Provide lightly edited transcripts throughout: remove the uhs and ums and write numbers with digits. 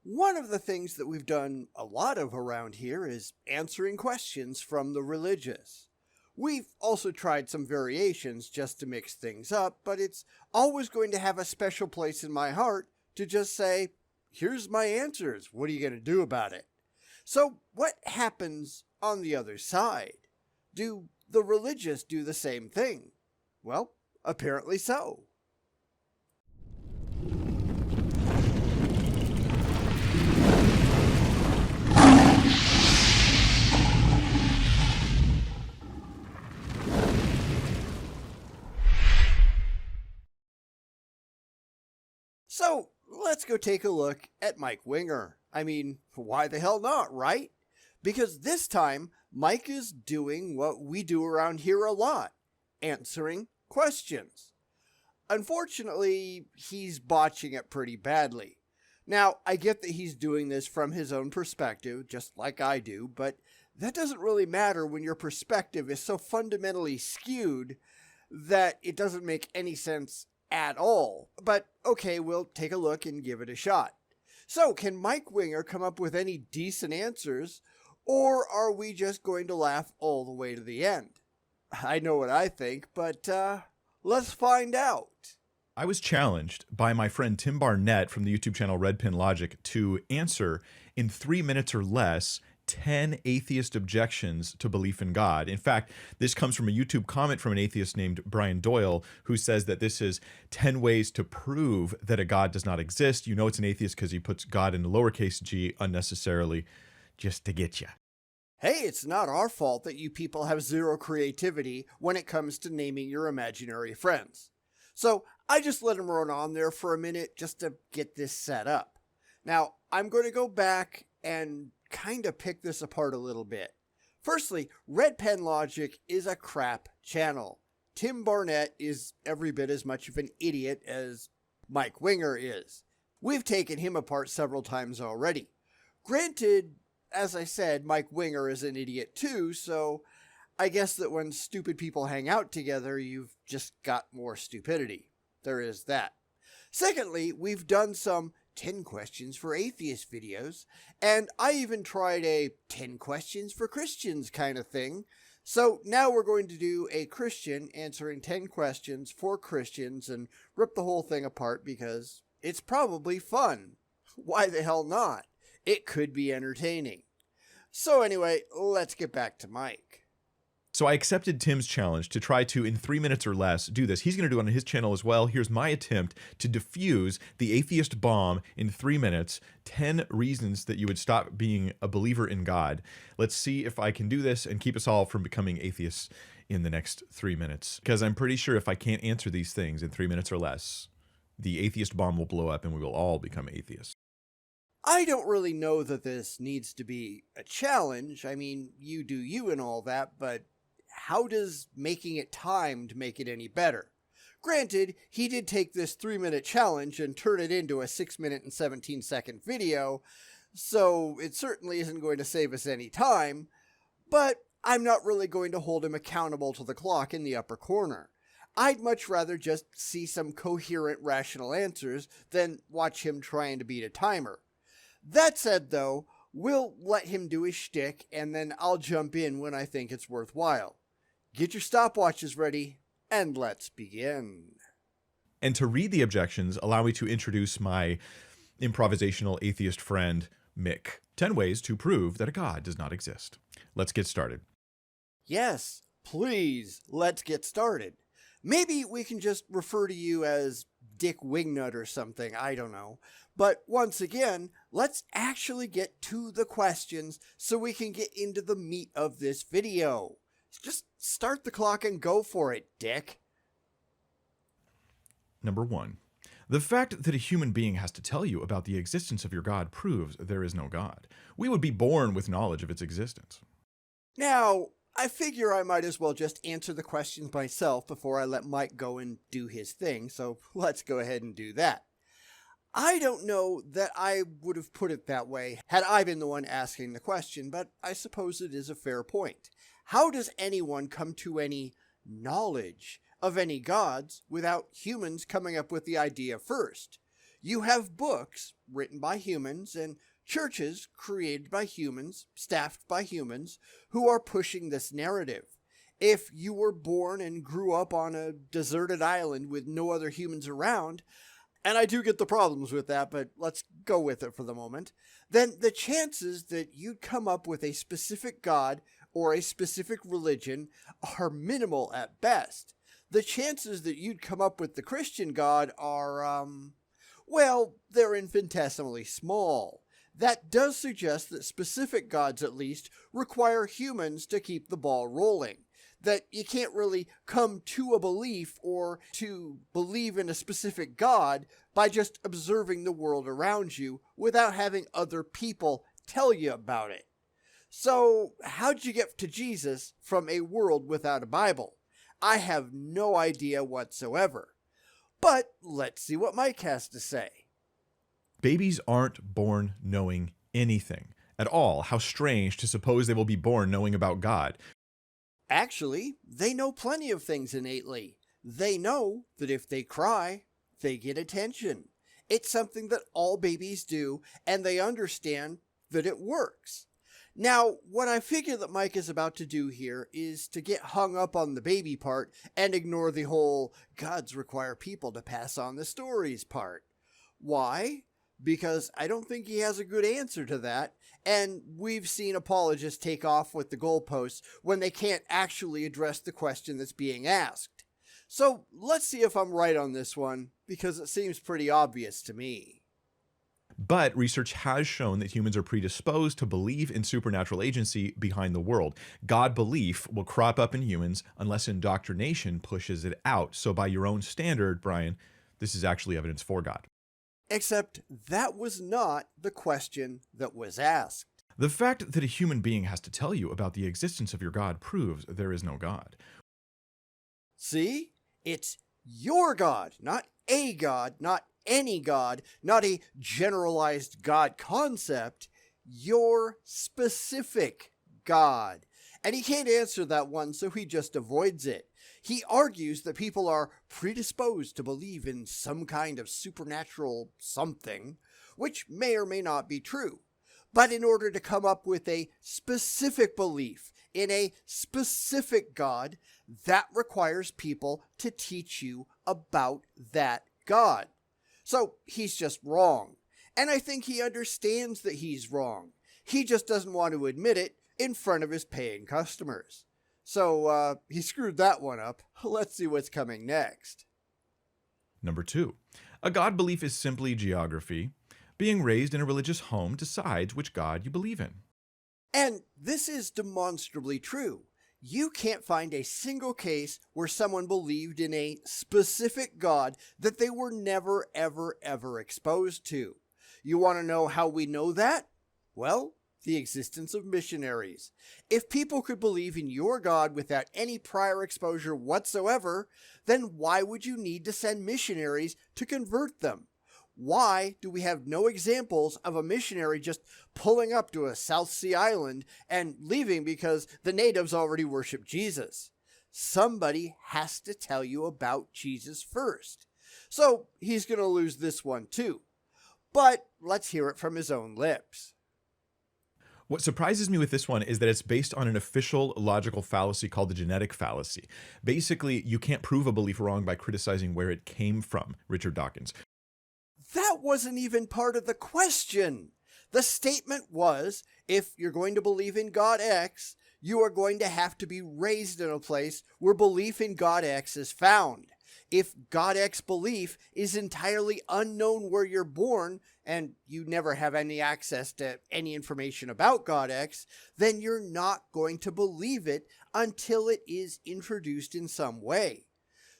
One of the things that we've done a lot of around here is answering questions from the religious. We've also tried some variations just to mix things up, but it's always going to have a special place in my heart to just say, here's my answers. What are you going to do about it? So what happens on the other side? Do the religious do the same thing? Well, apparently so. So let's go take a look at Mike Winger. I mean, why the hell not, right? Because this time, Mike is doing what we do around here a lot, answering questions. Unfortunately, he's botching it pretty badly. Now, I get that he's doing this from his own perspective, just like I do, but that doesn't really matter when your perspective is so fundamentally skewed that it doesn't make any sense at all. But okay, we'll take a look and give it a shot. So, can Mike Winger come up with any decent answers, or are we just going to laugh all the way to the end? I know what I think, but let's find out. I was challenged by my friend Tim Barnett from the YouTube channel Red Pin Logic to answer in 3 minutes or less 10 atheist objections to belief in God. In fact, this comes from a YouTube comment from an atheist named Brian Doyle, who says that this is 10 ways to prove that a God does not exist. You know it's an atheist because he puts God in lowercase g unnecessarily, just to get you. Hey, it's not our fault that you people have zero creativity when it comes to naming your imaginary friends. So I just let him run on there for a minute just to get this set up. Now, I'm going to go back and kind of pick this apart a little bit. Firstly, Red Pen Logic is a crap channel. Tim Barnett is every bit as much of an idiot as Mike Winger is. We've taken him apart several times already. Granted, as I said, Mike Winger is an idiot too, so I guess that when stupid people hang out together, you've just got more stupidity. There is that. Secondly, we've done some 10 questions for atheist videos, and I even tried a 10 questions for Christians kind of thing. So now we're going to do a Christian answering 10 questions for Christians and rip the whole thing apart because it's probably fun. Why the hell not? It could be entertaining. So anyway, let's get back to Mike. So I accepted Tim's challenge to try to, in 3 minutes or less, do this. He's going to do it on his channel as well. Here's my attempt to defuse the atheist bomb in 3 minutes. 10 reasons that you would stop being a believer in God. Let's see if I can do this and keep us all from becoming atheists in the next 3 minutes. Because I'm pretty sure if I can't answer these things in 3 minutes or less, the atheist bomb will blow up and we will all become atheists. I don't really know that this needs to be a challenge. I mean, you do you and all that, but how does making it timed make it any better? Granted, he did take this 3-minute challenge and turn it into a 6-minute and 17-second video, so it certainly isn't going to save us any time, but I'm not really going to hold him accountable to the clock in the upper corner. I'd much rather just see some coherent, rational answers than watch him trying to beat a timer. That said, though, we'll let him do his shtick, and then I'll jump in when I think it's worthwhile. Get your stopwatches ready, and let's begin. And to read the objections, allow me to introduce my improvisational atheist friend, Mick. 10 ways to prove that a God does not exist. Let's get started. Yes, please, let's get started. Maybe we can just refer to you as Dick Wingnut or something, I don't know. But once again, let's actually get to the questions so we can get into the meat of this video. Just start the clock and go for it, Dick. Number 1. The fact that a human being has to tell you about the existence of your God proves there is no God. We would be born with knowledge of its existence. Now, I figure I might as well just answer the questions myself before I let Mike go and do his thing, so let's go ahead and do that. I don't know that I would have put it that way had I been the one asking the question, but I suppose it is a fair point. How does anyone come to any knowledge of any gods without humans coming up with the idea first? You have books, written by humans and churches created by humans, staffed by humans, who are pushing this narrative. If you were born and grew up on a deserted island with no other humans around, and I do get the problems with that, but let's go with it for the moment, then the chances that you'd come up with a specific God or a specific religion are minimal at best. The chances that you'd come up with the Christian God are, well, they're infinitesimally small. That does suggest that specific gods, at least, require humans to keep the ball rolling. That you can't really come to a belief or to believe in a specific God by just observing the world around you without having other people tell you about it. So, how'd you get to Jesus from a world without a Bible? I have no idea whatsoever. But let's see what Mike has to say. Babies aren't born knowing anything at all. How strange to suppose they will be born knowing about God. Actually, they know plenty of things innately. They know that if they cry, they get attention. It's something that all babies do, and they understand that it works. Now, what I figure that Mike is about to do here is to get hung up on the baby part and ignore the whole gods require people to pass on the stories part. Why? Because I don't think he has a good answer to that, and we've seen apologists take off with the goalposts when they can't actually address the question that's being asked. So let's see if I'm right on this one, because it seems pretty obvious to me. But research has shown that humans are predisposed to believe in supernatural agency behind the world. God belief will crop up in humans unless indoctrination pushes it out. So by your own standard, Brian, this is actually evidence for God. Except that was not the question that was asked. The fact that a human being has to tell you about the existence of your God proves there is no God. See? It's your God, not a God, not any God, not a generalized God concept, your specific God. And he can't answer that one, so he just avoids it. He argues that people are predisposed to believe in some kind of supernatural something, which may or may not be true. But in order to come up with a specific belief in a specific God, that requires people to teach you about that God. So he's just wrong. And I think he understands that he's wrong. He just doesn't want to admit it in front of his paying customers. So he screwed that one up. Let's see what's coming next. Number 2, a God belief is simply geography. Being raised in a religious home decides which God you believe in. And this is demonstrably true. You can't find a single case where someone believed in a specific God that they were never, ever, ever exposed to. You want to know how we know that? Well, the existence of missionaries. If people could believe in your God without any prior exposure whatsoever, then why would you need to send missionaries to convert them? Why do we have no examples of a missionary just pulling up to a South Sea island and leaving because the natives already worship Jesus? Somebody has to tell you about Jesus first. So he's going to lose this one too. But let's hear it from his own lips. What surprises me with this one is that it's based on an official logical fallacy called the genetic fallacy. Basically, you can't prove a belief wrong by criticizing where it came from, Richard Dawkins. That wasn't even part of the question. The statement was, if you're going to believe in God X, you are going to have to be raised in a place where belief in God X is found. If God X belief is entirely unknown where you're born, and you never have any access to any information about God X, then you're not going to believe it until it is introduced in some way.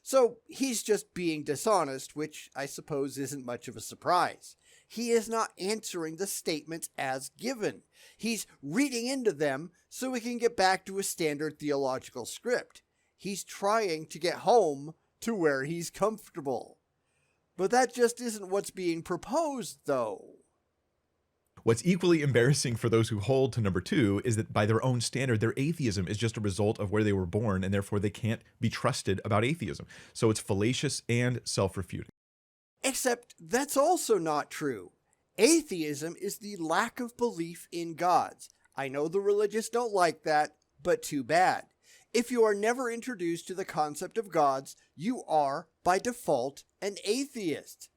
So he's just being dishonest, which I suppose isn't much of a surprise. He is not answering the statements as given. He's reading into them so he can get back to a standard theological script. He's trying to get home to where he's comfortable. But that just isn't what's being proposed, though. What's equally embarrassing for those who hold to number 2 is that by their own standard, their atheism is just a result of where they were born, and therefore they can't be trusted about atheism. So it's fallacious and self-refuting. Except that's also not true. Atheism is the lack of belief in gods. I know the religious don't like that, but too bad. If you are never introduced to the concept of gods, you are, by default, an atheist.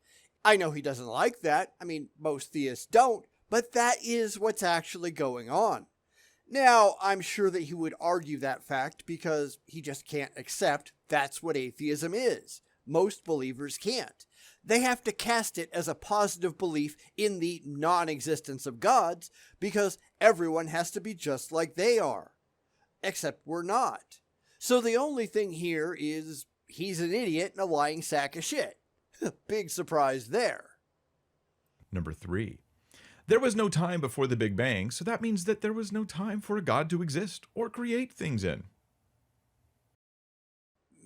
I know he doesn't like that. I mean, most theists don't, but that is what's actually going on. Now, I'm sure that he would argue that fact because he just can't accept that's what atheism is. Most believers can't. They have to cast it as a positive belief in the non-existence of gods because everyone has to be just like they are. Except we're not. So the only thing here is he's an idiot and a lying sack of shit. Big surprise there. Number 3. There was no time before the Big Bang, so that means that there was no time for a God to exist or create things in.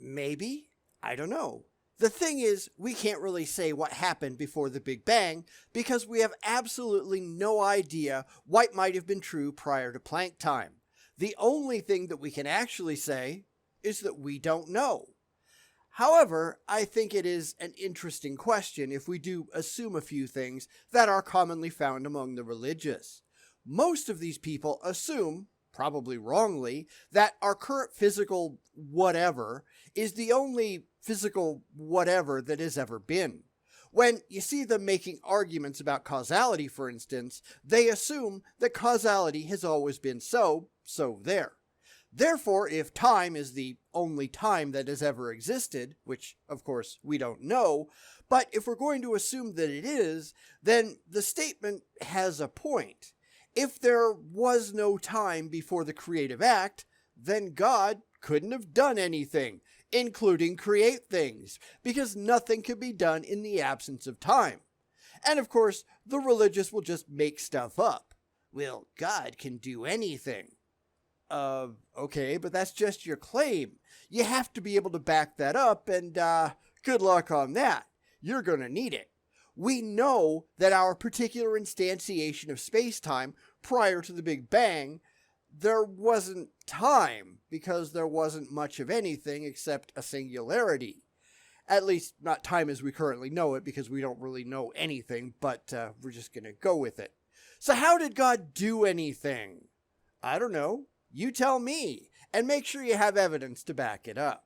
Maybe? I don't know. The thing is, we can't really say what happened before the Big Bang because we have absolutely no idea what might have been true prior to Planck time. The only thing that we can actually say is that we don't know. However, I think it is an interesting question if we do assume a few things that are commonly found among the religious. Most of these people assume, probably wrongly, that our current physical whatever is the only physical whatever that has ever been. When you see them making arguments about causality, for instance, they assume that causality has always been so there. Therefore, if time is the only time that has ever existed, which of course we don't know, but if we're going to assume that it is, then the statement has a point. If there was no time before the creative act, then God couldn't have done anything, including create things, because nothing could be done in the absence of time. And of course, the religious will just make stuff up. Well, God can do anything. Okay, but that's just your claim. You have to be able to back that up, and good luck on that. You're going to need it. We know that our particular instantiation of space-time prior to the Big Bang, there wasn't time because there wasn't much of anything except a singularity. At least not time as we currently know it because we don't really know anything, but we're just going to go with it. So how did God do anything? I don't know. You tell me, and make sure you have evidence to back it up.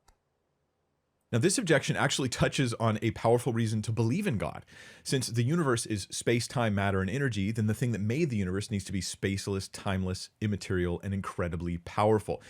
Now, this objection actually touches on a powerful reason to believe in God. Since the universe is space, time, matter, and energy, then the thing that made the universe needs to be spaceless, timeless, immaterial, and incredibly powerful.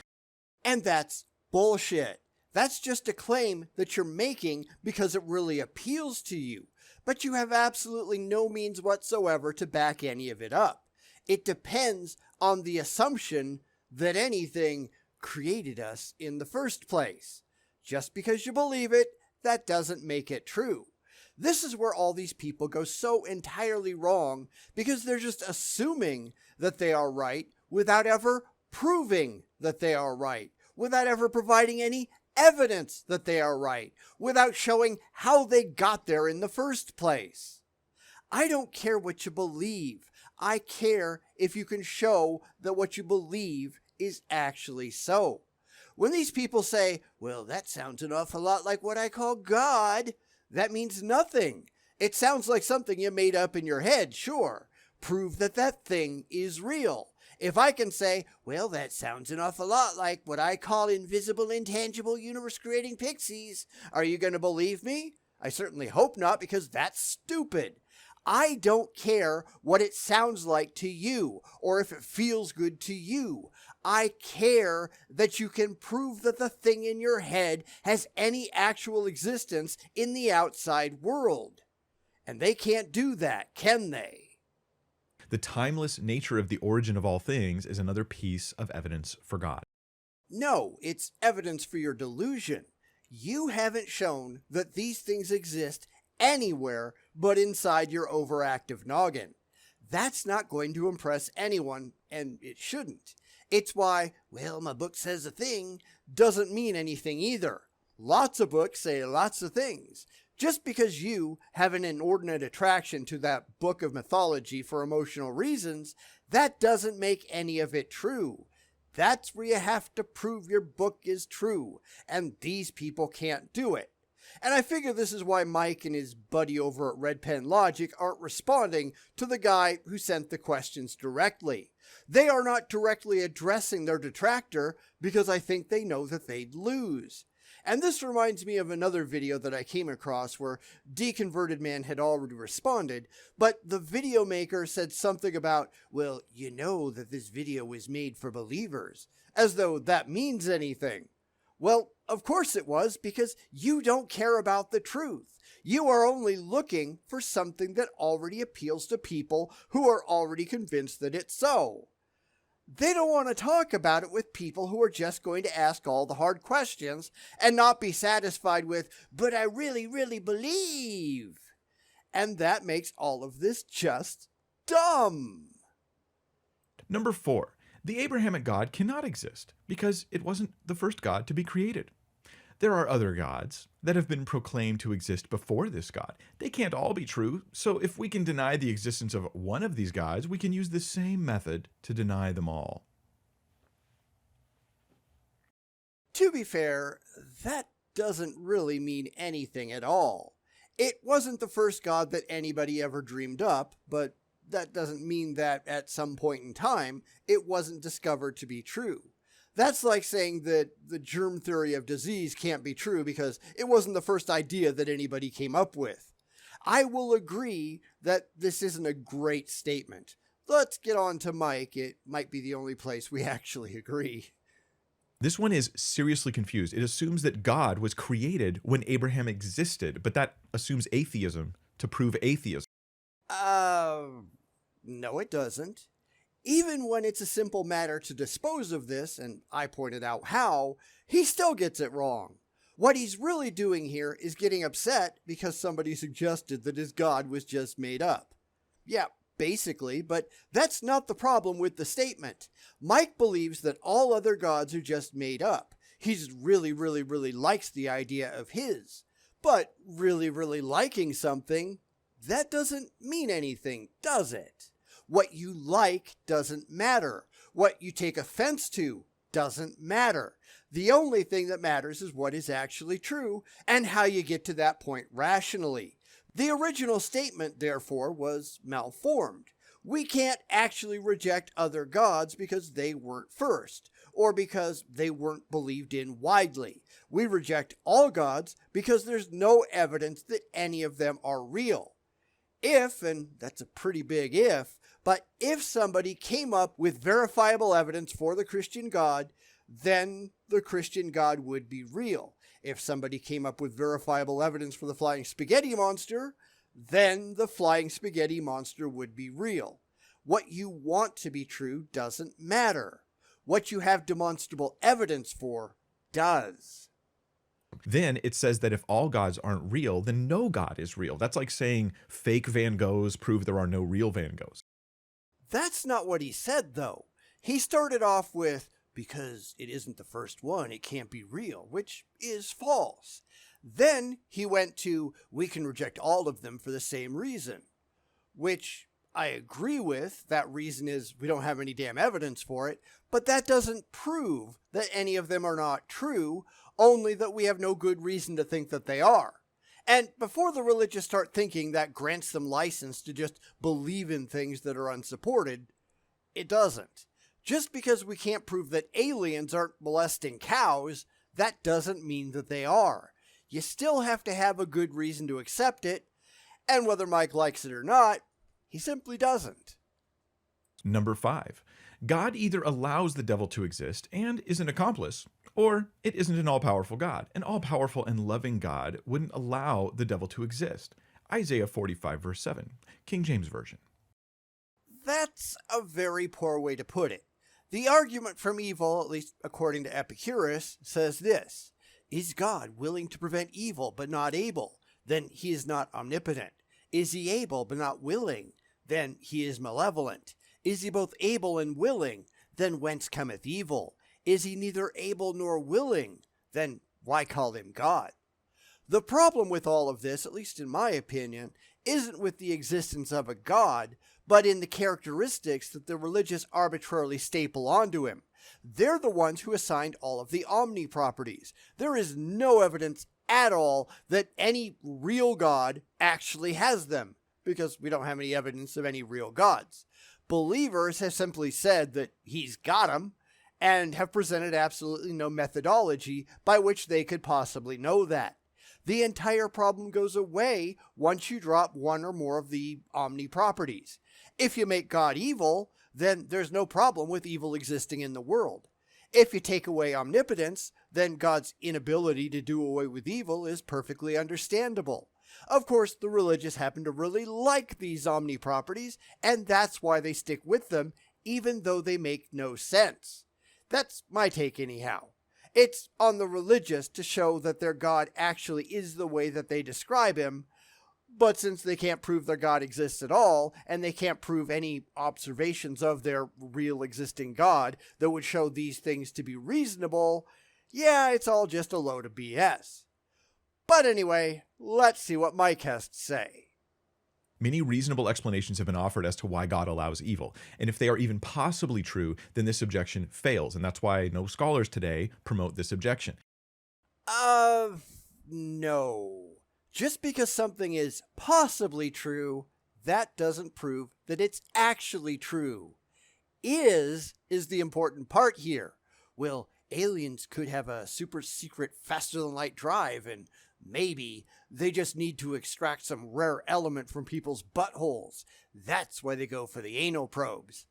And that's bullshit. That's just a claim that you're making because it really appeals to you, but you have absolutely no means whatsoever to back any of it up. It depends on the assumption that anything created us in the first place. Just because you believe it, that doesn't make it true. This is where all these people go so entirely wrong because they're just assuming that they are right without ever proving that they are right, without ever providing any evidence that they are right, without showing how they got there in the first place. I don't care what you believe. I care if you can show that what you believe is actually so. When these people say, well, that sounds an awful lot like what I call God, that means nothing. It sounds like something you made up in your head, sure. Prove that that thing is real. If I can say, well, that sounds an awful lot like what I call invisible, intangible, universe-creating pixies, are you going to believe me? I certainly hope not, because that's stupid. I don't care what it sounds like to you, or if it feels good to you. I care that you can prove that the thing in your head has any actual existence in the outside world. And they can't do that, can they? The timeless nature of the origin of all things is another piece of evidence for God. No, it's evidence for your delusion. You haven't shown that these things exist anywhere but inside your overactive noggin. That's not going to impress anyone, and it shouldn't. It's why, well, my book says a thing doesn't mean anything either. Lots of books say lots of things. Just because you have an inordinate attraction to that book of mythology for emotional reasons, that doesn't make any of it true. That's where you have to prove your book is true, and these people can't do it. And I figure this is why Mike and his buddy over at Red Pen Logic aren't responding to the guy who sent the questions directly. They are not directly addressing their detractor because I think they know that they'd lose. And this reminds me of another video that I came across where Deconverted Man had already responded, but the video maker said something about, well, you know that this video was made for believers, as though that means anything. Well, of course it was, because you don't care about the truth. You are only looking for something that already appeals to people who are already convinced that it's so. They don't want to talk about it with people who are just going to ask all the hard questions and not be satisfied with, but I really, really believe. And that makes all of this just dumb. Number 4. The Abrahamic God cannot exist because it wasn't the first God to be created. There are other gods that have been proclaimed to exist before this God. They can't all be true, so if we can deny the existence of one of these gods, we can use the same method to deny them all. To be fair, that doesn't really mean anything at all. It wasn't the first God that anybody ever dreamed up, but that doesn't mean that at some point in time, it wasn't discovered to be true. That's like saying that the germ theory of disease can't be true because it wasn't the first idea that anybody came up with. I will agree that this isn't a great statement. Let's get on to Mike. It might be the only place we actually agree. This one is seriously confused. It assumes that God was created when Abraham existed, but that assumes atheism to prove atheism. No it doesn't. Even when it's a simple matter to dispose of this, and I pointed out how, he still gets it wrong. What he's really doing here is getting upset because somebody suggested that his God was just made up. Yeah, basically, but that's not the problem with the statement. Mike believes that all other gods are just made up. He really likes the idea of his. But really liking something, that doesn't mean anything, does it? What you like doesn't matter. What you take offense to doesn't matter. The only thing that matters is what is actually true and how you get to that point rationally. The original statement, therefore, was malformed. We can't actually reject other gods because they weren't first, or because they weren't believed in widely. We reject all gods because there's no evidence that any of them are real. If, and that's a pretty big if, but if somebody came up with verifiable evidence for the Christian God, then the Christian God would be real. If somebody came up with verifiable evidence for the flying spaghetti monster, then the flying spaghetti monster would be real. What you want to be true doesn't matter. What you have demonstrable evidence for does. Then it says that if all gods aren't real, then no God is real. That's like saying fake Van Goghs prove there are no real Van Goghs. That's not what he said, though. He started off with, because it isn't the first one, it can't be real, which is false. Then he went to, we can reject all of them for the same reason, which I agree with. That reason is we don't have any damn evidence for it, but that doesn't prove that any of them are not true, only that we have no good reason to think that they are. And before the religious start thinking that grants them license to just believe in things that are unsupported, it doesn't. Just because we can't prove that aliens aren't molesting cows, that doesn't mean that they are. You still have to have a good reason to accept it, and whether Mike likes it or not, he simply doesn't. Number 5. God either allows the devil to exist and is an accomplice, or it isn't an all-powerful God. An all-powerful and loving God wouldn't allow the devil to exist. Isaiah 45 verse 7, King James Version. That's a very poor way to put it. The argument from evil, at least according to Epicurus, says this: is God willing to prevent evil but not able? Then he is not omnipotent. Is he able but not willing? Then he is malevolent. Is he both able and willing? Then whence cometh evil? Is he neither able nor willing? Then why call him God? The problem with all of this, at least in my opinion, isn't with the existence of a God, but in the characteristics that the religious arbitrarily staple onto him. They're the ones who assigned all of the omni properties. There is no evidence at all that any real God actually has them, because we don't have any evidence of any real gods. Believers have simply said that he's got them, and have presented absolutely no methodology by which they could possibly know that. The entire problem goes away once you drop one or more of the omni properties. If you make God evil, then there's no problem with evil existing in the world. If you take away omnipotence, then God's inability to do away with evil is perfectly understandable. Of course, the religious happen to really like these omni properties, and that's why they stick with them, even though they make no sense. That's my take anyhow. It's on the religious to show that their God actually is the way that they describe him, but since they can't prove their God exists at all, and they can't prove any observations of their real existing God that would show these things to be reasonable, yeah, it's all just a load of BS. But anyway, let's see what Mike has to say. Many reasonable explanations have been offered as to why God allows evil, and if they are even possibly true, then this objection fails, and that's why no scholars today promote this objection. No. Just because something is possibly true, that doesn't prove that it's actually true. Is the important part here. Well, aliens could have a super secret faster than light drive, and maybe they just need to extract some rare element from people's buttholes. That's why they go for the anal probes.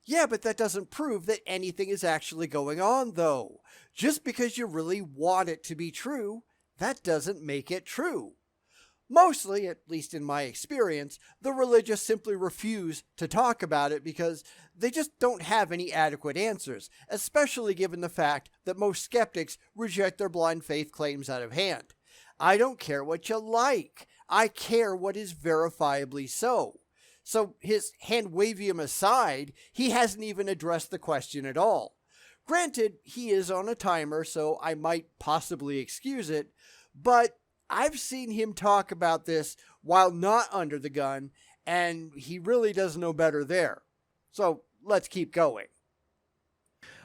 Yeah, but that doesn't prove that anything is actually going on, though. Just because you really want it to be true, that doesn't make it true. Mostly, at least in my experience, the religious simply refuse to talk about it because they just don't have any adequate answers, especially given the fact that most skeptics reject their blind faith claims out of hand. I don't care what you like. I care what is verifiably so. So his hand-wavium aside, he hasn't even addressed the question at all. Granted, he is on a timer, so I might possibly excuse it, but I've seen him talk about this while not under the gun, and he really does know better there. So let's keep going.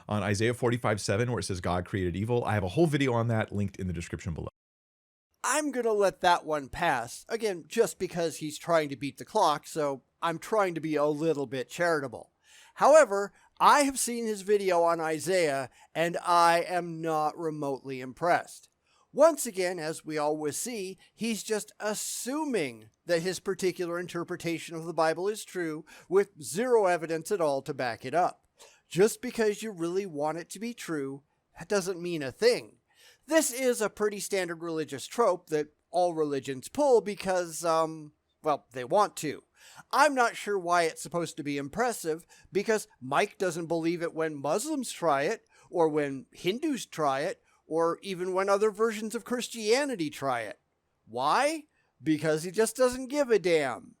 On Isaiah 45:7, where it says God created evil, I have a whole video on that linked in the description below. I'm going to let that one pass, again, just because he's trying to beat the clock, so I'm trying to be a little bit charitable. However, I have seen his video on Isaiah, and I am not remotely impressed. Once again, as we always see, he's just assuming that his particular interpretation of the Bible is true, with zero evidence at all to back it up. Just because you really want it to be true, that doesn't mean a thing. This is a pretty standard religious trope that all religions pull because, well, they want to. I'm not sure why it's supposed to be impressive, because Mike doesn't believe it when Muslims try it, or when Hindus try it, or even when other versions of Christianity try it. Why? Because he just doesn't give a damn.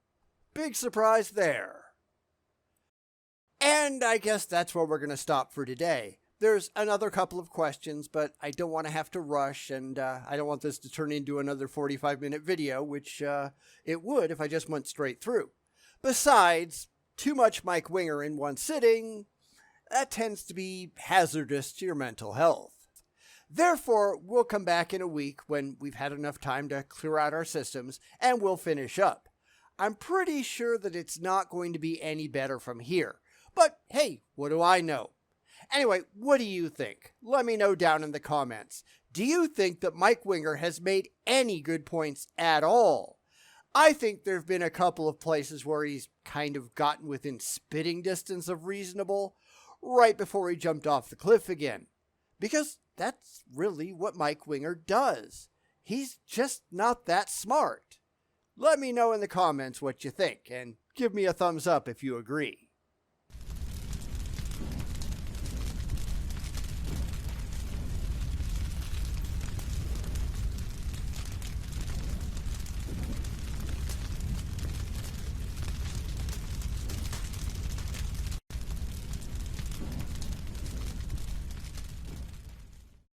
Big surprise there. And I guess that's where we're going to stop for today. There's another couple of questions, but I don't want to have to rush, and I don't want this to turn into another 45-minute video, which it would if I just went straight through. Besides, too much Mike Winger in one sitting, that tends to be hazardous to your mental health. Therefore, we'll come back in a week when we've had enough time to clear out our systems, and we'll finish up. I'm pretty sure that it's not going to be any better from here, but hey, what do I know? Anyway, what do you think? Let me know down in the comments. Do you think that Mike Winger has made any good points at all? I think there have been a couple of places where he's kind of gotten within spitting distance of reasonable, right before he jumped off the cliff again. Because that's really what Mike Winger does. He's just not that smart. Let me know in the comments what you think, and give me a thumbs up if you agree.